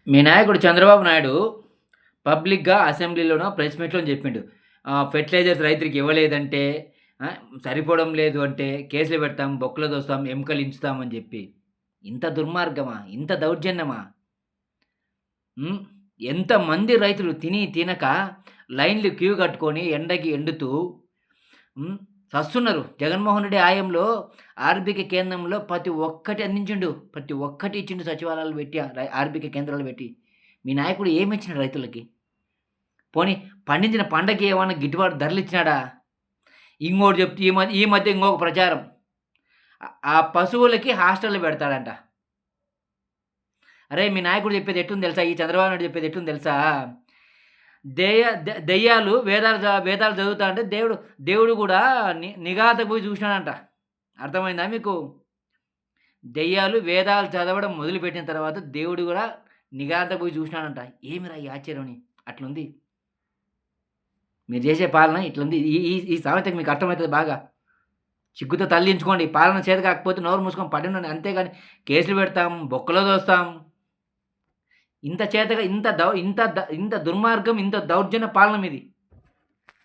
మీ నాయకుడు చంద్రబాబు నాయుడు పబ్లిక్‌గా అసెంబ్లీలోనో, press మీట్‌లోనో జెప్పిండు. Fertilisers రైతులకి ఇవ్వలేదంటే సరిపోవడం లేదు అంటే కేసులు పెడతాం, బొక్కలో దోస్తాం, ఎముకలించుతాం అని జెప్పి. ఇంత దుర్మార్గమా? ఇంత దౌర్జన్యమా? హ్మ్. ఎంతమంది రైతులు తిని తినక లైన్‌లు క్యూ కట్టుకొని ఎండకి ఎండుతూ హ్మ్. సస్తున్నారు. జగన్మోహన్ రెడ్డి హయాంలో ఆర్బీకే కేంద్రంలో ప్రతి ఒక్కటి అందించిండు. ప్రతి ఒక్కటి ఇచ్చిండు సచివాలయాలు పెట్టి ఆర్బీకే కేంద్రాలు పెట్టి. మీ నాయకుడు ఏమిచ్చినాడు రైతులకి? పోనీ పండించిన పంటకి ఏమన్నా గిట్టుబాటు ధరలిచ్చినాడా? ఇంగోటి చెప్తే ఈ మధ్య ఇంకొక ప్రచారం. ఆ పశువులకి హాస్టల్‌లు పెడతాడంట. అరేయ్! మీ నాయకుడు చెప్పేది ఎట్లుంది తెలుసా? ఈ చంద్రబాబు నాయుడు చెప్పేది ఎట్లుంది తెలుసా? దెయ్యాలు వేదాలు చదువుతా అంటే దేవుడు గూడా నిగాతకు పోయి చూసినాడంట. అర్థమైందా మీకు? దెయ్యాలు వేదాలు చదవడం మొదలుపెట్టిన తర్వాత దేవుడు గూడా నిగాతకు పోయి చూసినాడంట. ఏమిరా ఈ ఆశ్చర్యం అని. అట్లుంది. మీరు చేసే పాలన ఇట్లుంది. ఈ ఈ ఈ సామెతకి మీకు అర్థమైతది బాగా. చిగ్గుతో తలదించుకోండి. పాలన చేత కాకపోతే నోరు మూసుకొని పడుండండి. అంతేగాని కేసులు పెడతాం, బొక్కలో దోస్తాం. ఇంత చేతగా ఇంత దుర్మార్గం, ఇంత దౌర్జన్య పాలన మీది.